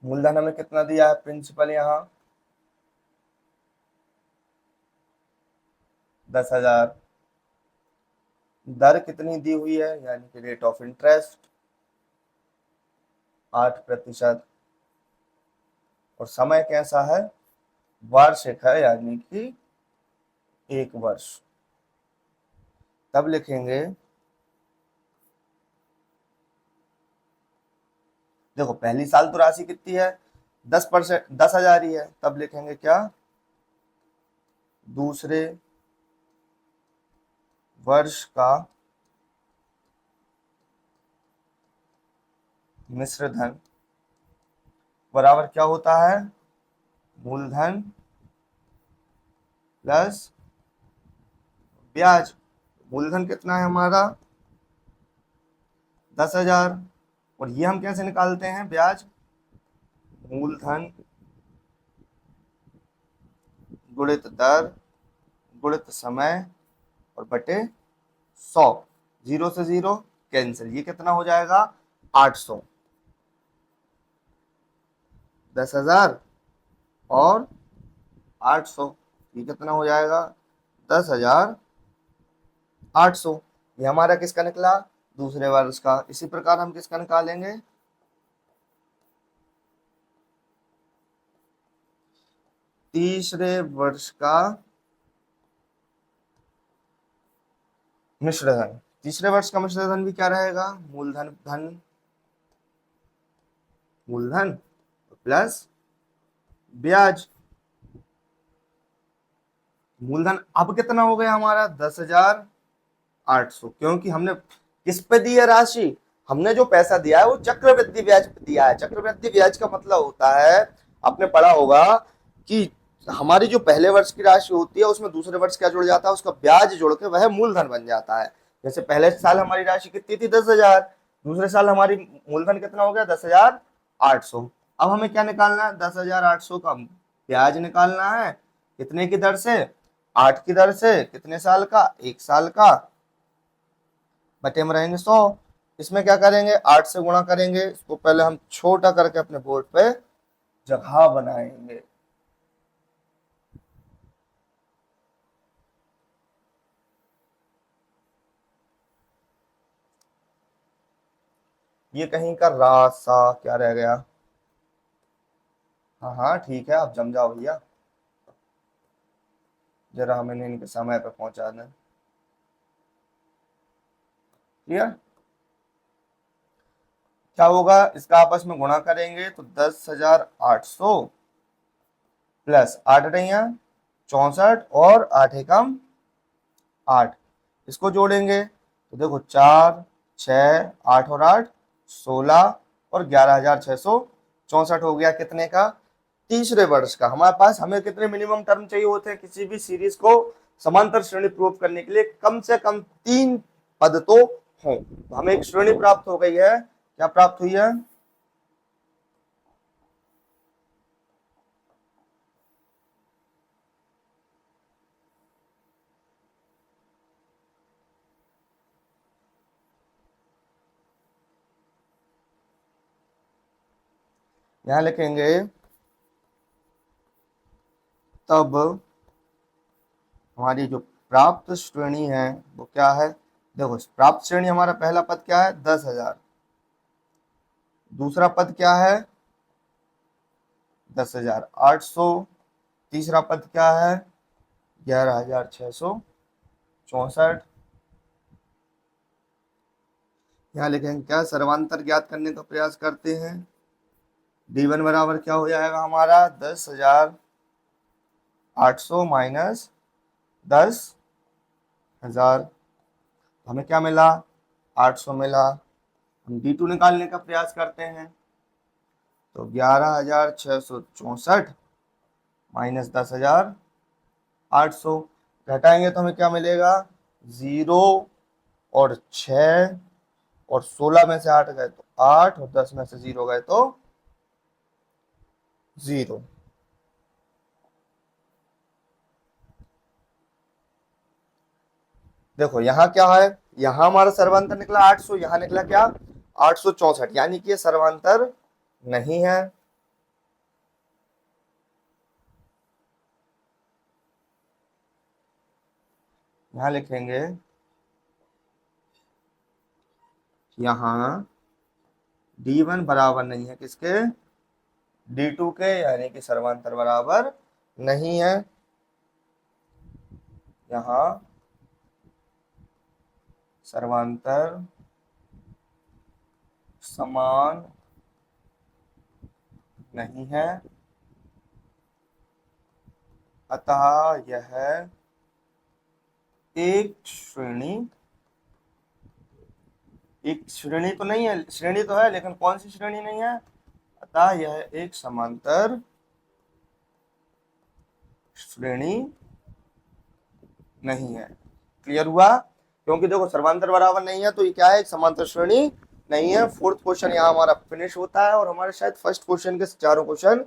मूलधन हमें कितना दिया है प्रिंसिपल, यहाँ 10,000। दर कितनी दी हुई है, यानी कि रेट ऑफ इंटरेस्ट 8%। और समय कैसा है, वार्षिक है, यानी कि 1 वर्ष। तब लिखेंगे, देखो पहली साल तो राशि कितनी है, 10%, 10,000 ही है। तब लिखेंगे क्या, दूसरे वर्ष का मिश्र धन बराबर क्या होता है, मूलधन प्लस ब्याज। मूलधन कितना है हमारा, 10,000। और ये हम कैसे निकालते हैं, ब्याज, मूलधन गुणित दर गुणित समय और बटे 100। 0 से 0 कैंसिल, ये कितना हो जाएगा, 800। 10,000 और 800, ये कितना हो जाएगा, 10,800। ये हमारा किसका निकला, दूसरे वर्ष का। इसी प्रकार हम किसका निकालेंगे, तीसरे वर्ष का मिश्र धन। तीसरे वर्ष का मिश्र धन भी क्या रहेगा, मूलधन प्लस ब्याज। मूलधन अब कितना हो गया हमारा, 10,800, क्योंकि हमने किस पे दी है राशि, हमने जो पैसा दिया है वो चक्रवृद्धि ब्याज पे दिया है। चक्रवृद्धि ब्याज का मतलब होता है, आपने पढ़ा होगा कि हमारी जो पहले वर्ष की राशि होती है उसमें दूसरे वर्ष क्या जुड़ जाता है, उसका ब्याज जुड़ के वह मूलधन बन जाता है। जैसे पहले साल हमारी राशि कितनी थी, 10,000। दूसरे साल हमारी मूलधन कितना हो गया, 10,800। अब हमें क्या निकालना है, 10,800 का ब्याज निकालना है। कितने की दर से, 8 की दर से। कितने साल का, 1 साल का। बटे में रहेंगे 100। इसमें क्या करेंगे, 8 से गुणा करेंगे। इसको पहले हम छोटा करके अपने बोर्ड पे जगह बनाएंगे। ये कहीं का रासा क्या रह गया, हाँ हाँ ठीक है, आप जम जाओ भैया, जरा हमें इनके समय पे पहुंचा दें। क्लियर? क्या होगा, इसका आपस में गुणा करेंगे तो 10,800 प्लस 8 रही 64 और 8 एकम 8। इसको जोड़ेंगे तो देखो 4, 6, 8 और 8 16 और 11,664 हो गया। कितने का, तीसरे वर्ष का। हमारे पास, हमें कितने मिनिमम टर्म चाहिए होते हैं किसी भी सीरीज को समांतर श्रेणी प्रूव करने के लिए, कम से कम 3 पद तो हों। तो हमें एक श्रेणी प्राप्त हो गई है। क्या प्राप्त हुई है, यहां लिखेंगे तब हमारी जो प्राप्त श्रेणी है वो क्या है? देखो प्राप्त श्रेणी हमारा पहला पद क्या है? 10,000। दूसरा पद क्या है? 10,800। तीसरा पद क्या है? 11,664। यहाँ लिखेंगे क्या? सर्वांतर ज्ञात करने का प्रयास करते हैं। D1 बराबर क्या हो जाएगा हमारा? 10,800 माइनस 10,000। हमें क्या मिला? 800 मिला। हम D2 निकालने का प्रयास करते हैं, तो 11,664 माइनस 10,800 घटाएंगे तो हमें क्या मिलेगा? 0 और 6 और 16 में से 8 गए तो 8 और 10 में से 0 गए तो 0। देखो यहाँ क्या है? यहाँ हमारा सर्वांतर निकला 800, यहाँ निकला क्या? 864, यानी कि ये सर्वांतर नहीं है। यहाँ लिखेंगे यहाँ D1 बराबर नहीं है किसके? D2 के, यानी कि सर्वांतर बराबर नहीं है। यहाँ सर्वांतर समान नहीं है, अतः यह एक श्रेणी तो नहीं है, श्रेणी तो है लेकिन कौन सी श्रेणी नहीं है? अतः यह एक समांतर श्रेणी नहीं है। क्लियर हुआ? क्योंकि देखो सर्वांतर बराबर नहीं है तो ये क्या है? एक समांतर श्रेणी नहीं है। फोर्थ क्वेश्चन यहाँ हमारा फिनिश होता है और हमारे शायद फर्स्ट क्वेश्चन के चारों क्वेश्चन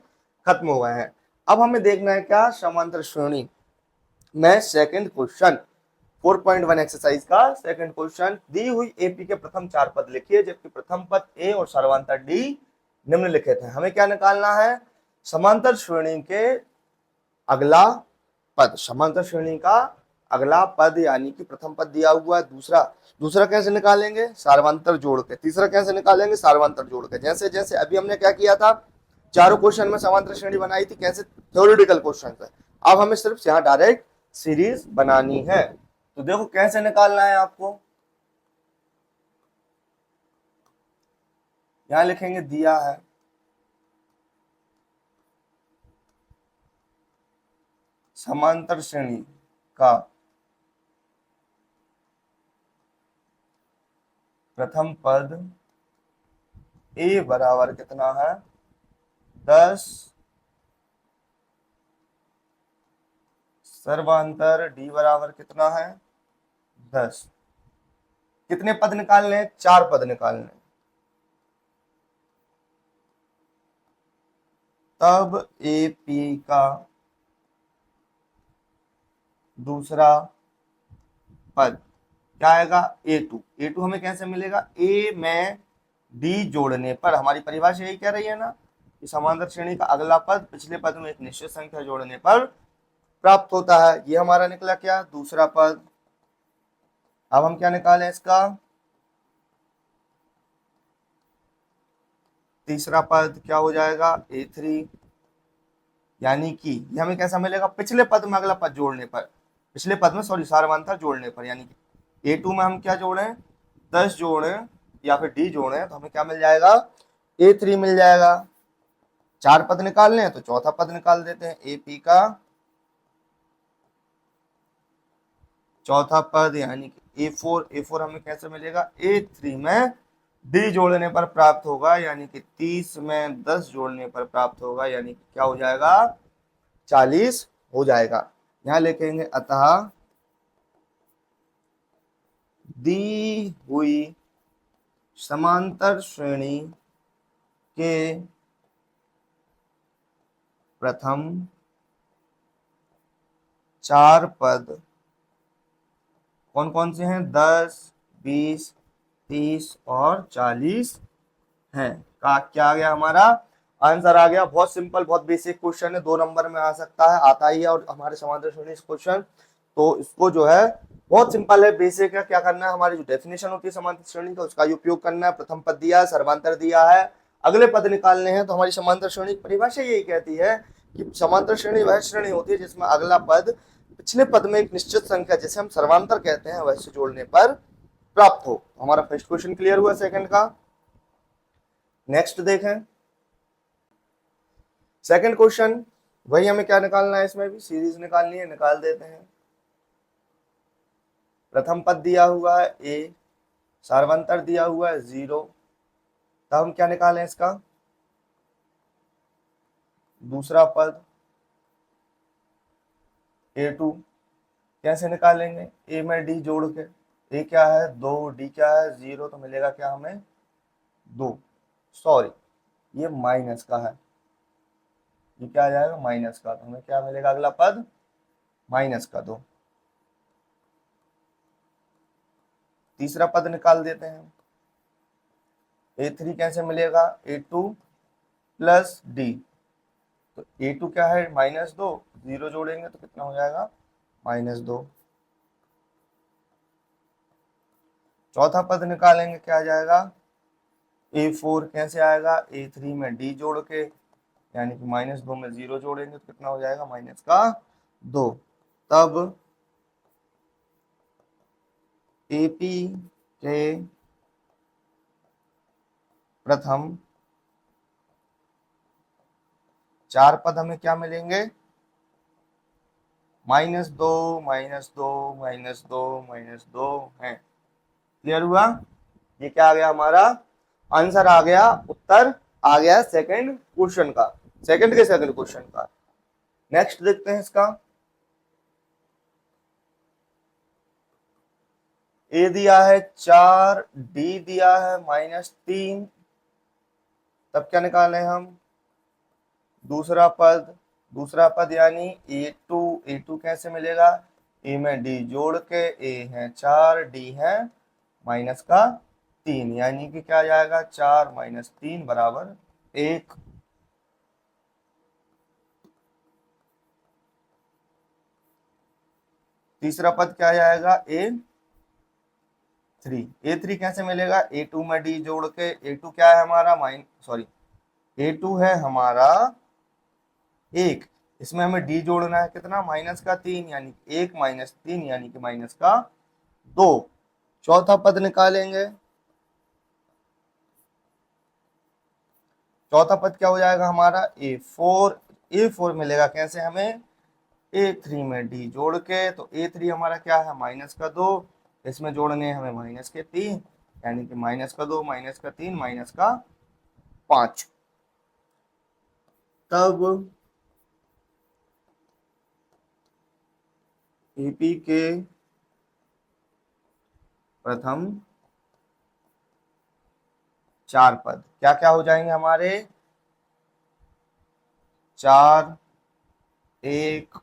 खत्म हो गए हैं। अब हमें देखना है क्या? समांतर श्रेणी में सेकंड क्वेश्चन 4.1 एक्सरसाइज का सेकंड क्वेश्चन। दी हुई एपी के प्रथम 4 पद लिखिए, जबकि प्रथम पद ए और सर्वांतर डी निम्नलिखित है। हमें क्या निकालना है? समांतर श्रेणी के अगला पद, समांतर श्रेणी का अगला पद, यानी कि प्रथम पद दिया हुआ है। दूसरा कैसे निकालेंगे? सार्वंतर जोड़ के। तीसरा कैसे निकालेंगे? सार्वंतर जोड़ के। जैसे जैसे अभी हमने क्या किया था, चारों क्वेश्चन में समांतर श्रेणी बनाई थी, कैसे? थ्योरेटिकल क्वेश्चन है। अब हमें सिर्फ यहाँ डायरेक्ट सीरीज बनानी है। तो देखो कैसे निकालना है आपको। यहां लिखेंगे दिया है समांतर श्रेणी का प्रथम पद ए बराबर कितना है? 10। सर्वांतर डी बराबर कितना है? 10। कितने पद निकालने हैं? 4 पद निकालने। तब ए पी का दूसरा पद क्या आएगा? A2 हमें कैसे मिलेगा? ए में डी जोड़ने पर, हमारी परिभाषा यही कह रही है ना कि समांतर श्रेणी का अगला पद पिछले पद में एक निश्चित संख्या जोड़ने पर प्राप्त होता है। ये हमारा निकला क्या? दूसरा पद। अब हम क्या निकालें इसका? तीसरा पद क्या हो जाएगा? A3, यानी कि ये हमें कैसा मिलेगा? पिछले पद में अगला पद जोड़ने पर, पिछले पद में सॉरी सार्वंतर जोड़ने पर, यानी कि A2 में हम क्या जोड़े? 10 जोड़े या फिर D जोड़े तो हमें क्या मिल जाएगा? A3 मिल जाएगा। 4 पद निकालने हैं तो चौथा पद निकाल देते हैं। AP का चौथा पद यानी कि A4 हमें कैसे मिलेगा? A3 में D जोड़ने पर प्राप्त होगा, यानी कि 30 में 10 जोड़ने पर प्राप्त होगा, यानी कि क्या हो जाएगा? 40 हो जाएगा। यहां लिखेंगे अतः दी हुई समांतर श्रेणी के प्रथम 4 पद कौन कौन से हैं? 10, 20, 30 और 40 हैं। का क्या आ गया? हमारा आंसर आ गया। बहुत सिंपल, बहुत बेसिक क्वेश्चन है, 2 नंबर में आ सकता है, आता ही है और हमारे समांतर श्रेणी क्वेश्चन तो इसको जो है बहुत सिंपल है, बेसिक है। क्या करना है, हमारी जो डेफिनेशन होती है समांतर श्रेणी का उसका उपयोग करना है। प्रथम पद दिया है, सर्वांतर दिया है, अगले पद निकालने हैं। तो हमारी समांतर श्रेणी की परिभाषा यही कहती है कि समांतर श्रेणी वह श्रेणी होती है जिसमें अगला पद पिछले पद में एक निश्चित संख्या, जैसे हम सर्वांतर कहते हैं, वैसे जोड़ने पर प्राप्त हो। हमारा फर्स्ट क्वेश्चन क्लियर हुआ सेकंड का। नेक्स्ट देखें सेकंड क्वेश्चन, वही हमें क्या निकालना है, इसमें भी सीरीज निकालनी है, निकाल देते हैं। प्रथम पद दिया हुआ है ए, सर्वांतर दिया हुआ है 0। तब हम क्या निकालें इसका दूसरा पद A2 कैसे निकालेंगे, ए में डी जोड़ के। ए क्या है 2, डी क्या है 0, तो मिलेगा क्या हमें 2। सॉरी, ये माइनस का है, ये क्या आ जाएगा माइनस का, तो हमें क्या मिलेगा अगला पद माइनस का 2। तीसरा पद निकाल देते हैं। A3 कैसे मिलेगा, A2 प्लस डी, तो A2 क्या है -2, 0 जोड़ेंगे तो कितना हो जाएगा -2। चौथा पद निकालेंगे, क्या आ जाएगा A4 कैसे आएगा, A3 में डी जोड़ के, यानी कि -2 में 0 जोड़ेंगे तो कितना हो जाएगा -2। तब AP के प्रथम 4 पद हमें क्या मिलेंगे -2 -2 -2 -2 है। क्लियर हुआ, ये क्या आ गया हमारा आंसर आ गया, उत्तर आ गया सेकंड क्वेश्चन का, सेकंड के सेकंड क्वेश्चन का। नेक्स्ट देखते हैं इसका। ए दिया है 4, डी दिया है -3। तब क्या निकालें हम दूसरा पद यानी A2 कैसे मिलेगा, ए में डी जोड़ के, ए है 4, डी है -3, यानी कि क्या आ जाएगा 4 - 3 बराबर 1। तीसरा पद क्या जाएगा A3 कैसे मिलेगा, A2 में डी जोड़ के, A2 क्या है हमारा A2 है हमारा 1, इसमें हमें डी जोड़ना है कितना -3, यानी 1 - 3 यानी कि -2। चौथा पद निकालेंगे, चौथा पद क्या हो जाएगा हमारा A4 मिलेगा कैसे हमें A3 में डी जोड़ के, तो A3 हमारा क्या है -2, इसमें जोड़ने हमें -3, यानी कि -2 -3 -5। तब AP के प्रथम 4 पद क्या क्या हो जाएंगे हमारे 4, 1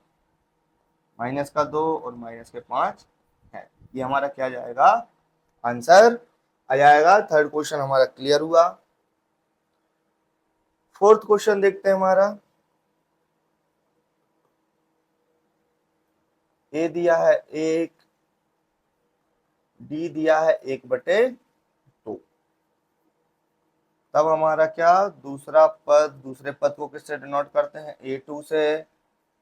-2 और -5 है। ये हमारा क्या जाएगा आंसर आ जाएगा। थर्ड क्वेश्चन हमारा क्लियर हुआ। फोर्थ क्वेश्चन देखते हैं हमारा। ए दिया है 1, डी दिया है 1/2। तब हमारा क्या दूसरे पद को किससे डिनोट करते हैं A2 से।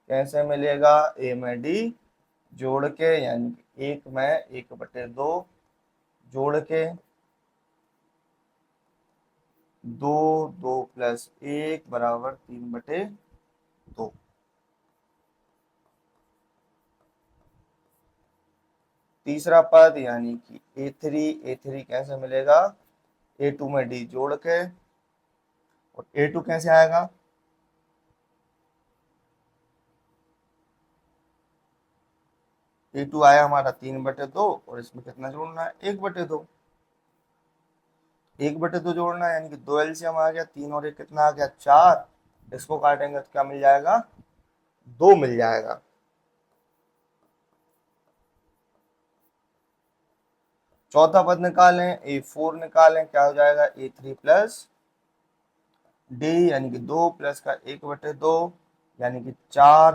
कैसे मिलेगा, ए में डी जोड़ के, यानी 1 में 1/2 जोड़ के, 2 2 + 1 बराबर 3/2। तीसरा पद यानी कि A3 कैसे मिलेगा, A2 में डी जोड़ के, और A2 कैसे आएगा A2 आया हमारा 3/2, और इसमें कितना जोड़ना है 1/2, 1/2 जोड़ना है, यानी कि 2 एलसीएम आ गया, 3 और 1 कितना आ गया 4। इसको काटेंगे तो क्या मिल जाएगा 2 मिल जाएगा। चौथा पद निकालें, A4 निकालें, क्या हो जाएगा A3 प्लस डी, यानी कि 2 प्लस का 1/2, यानी कि 4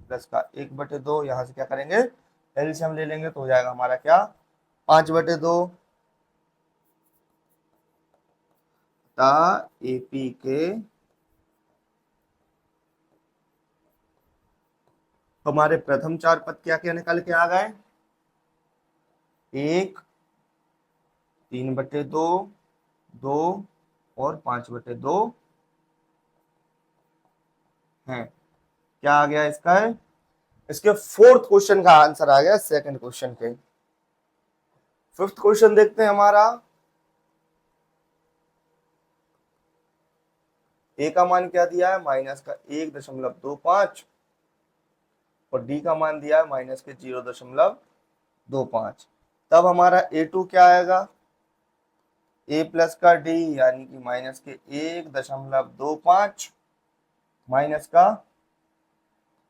प्लस का 1/2, यहाँ से क्या करेंगे एलसीएम ले लेंगे तो हो जाएगा हमारा क्या 5/2 एपी के हमारे प्रथम 4 पद क्या क्या निकल के आ गए, 1, 3/2, 2 और 5/2 है। क्या आ गया इसका है, इसके फोर्थ क्वेश्चन का आंसर आ गया सेकंड क्वेश्चन के। फिफ्थ क्वेश्चन देखते हैं हमारा। ए का मान क्या दिया है, माइनस का 1.25 और डी का मान दिया है माइनस के 0.25। तब हमारा A2 क्या आएगा, ए प्लस का डी यानी कि माइनस के 1.25 माइनस का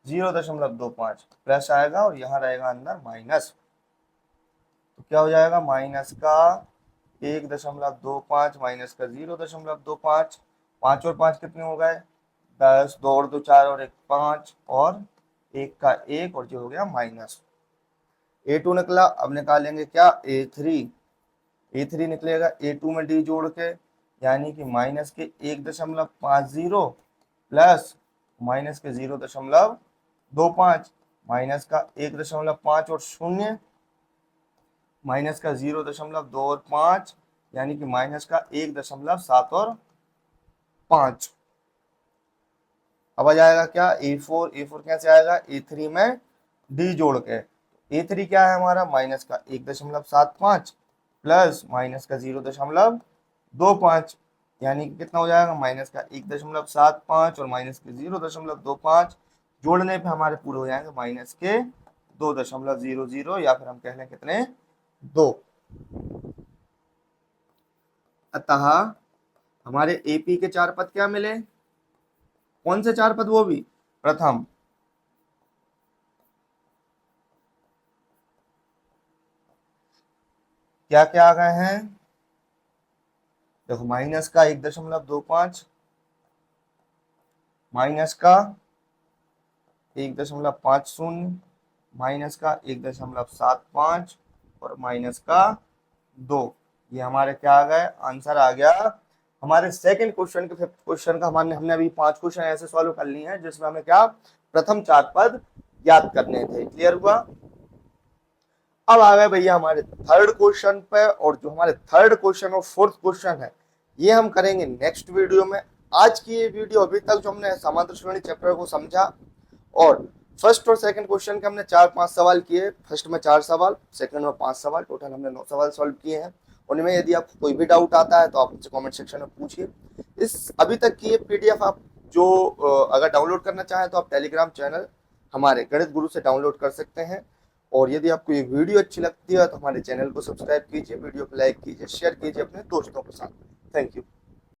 0.25 प्लस आएगा और यहाँ रहेगा अंदर माइनस, तो क्या हो जाएगा माइनस का 1.25 माइनस का 0.25, 5 और 5 कितने हो गए 10, 2 और 2 4 और 1 5 और 1 का 1 और जो हो गया माइनस। A2 निकला, अब निकालेंगे क्या A3 निकलेगा A2 में डी जोड़ के यानी कि माइनस के 1.50 प्लस माइनस के 0.25 माइनस का 1.5 और 0 माइनस का 0.2 और 5 यानी कि माइनस का 1.7 और 5। अब आ जाएगा क्या A4 कैसे आएगा, A3 में डी जोड़ के, A3 क्या है हमारा माइनस का 1.75 प्लस माइनस का 0.25 यानी कि कितना हो जाएगा माइनस का 1.75 और माइनस के 0.25 जोड़ने पे हमारे पूरे हो जाएंगे माइनस के 2.00 या फिर हम कह लें कितने 2। अतः हमारे एपी के 4 पद क्या मिले, कौन से 4 पद, वो भी प्रथम क्या क्या आ गए हैं, देखो माइनस का 1.25 माइनस का 1.50 माइनस का 1.75 और माइनस का 2, ये हमारे क्या आ गए, आंसर आ गया हमारे सेकंड क्वेश्चन के। फिफ्थ क्वेश्चन का हमने अभी 5 क्वेश्चन ऐसे सॉल्व कर लिए हैं जिसमें हमें क्या प्रथम 4 पद याद करने थे। क्लियर हुआ। अब आ गए भैया हमारे थर्ड क्वेश्चन पे, और जो हमारे थर्ड क्वेश्चन और फोर्थ क्वेश्चन है ये हम करेंगे नेक्स्ट वीडियो में। आज की ये वीडियो अभी तक जो हमने समांतर श्रेणी चैप्टर को समझा और फर्स्ट और सेकंड क्वेश्चन के हमने 4-5 सवाल किए, फर्स्ट में 4 सवाल, सेकंड में 5 सवाल, टोटल हमने 9 सवाल सॉल्व किए हैं। उनमें यदि आपको कोई भी डाउट आता है तो आप मुझसे कमेंट सेक्शन में पूछिए। इस अभी तक की ये पीडीएफ आप जो अगर डाउनलोड करना चाहें तो आप टेलीग्राम चैनल हमारे गणित गुरु से डाउनलोड कर सकते हैं। और यदि आपको ये वीडियो अच्छी लगती है तो हमारे चैनल को सब्सक्राइब कीजिए, वीडियो को लाइक कीजिए, शेयर कीजिए अपने दोस्तों के साथ। Thank you.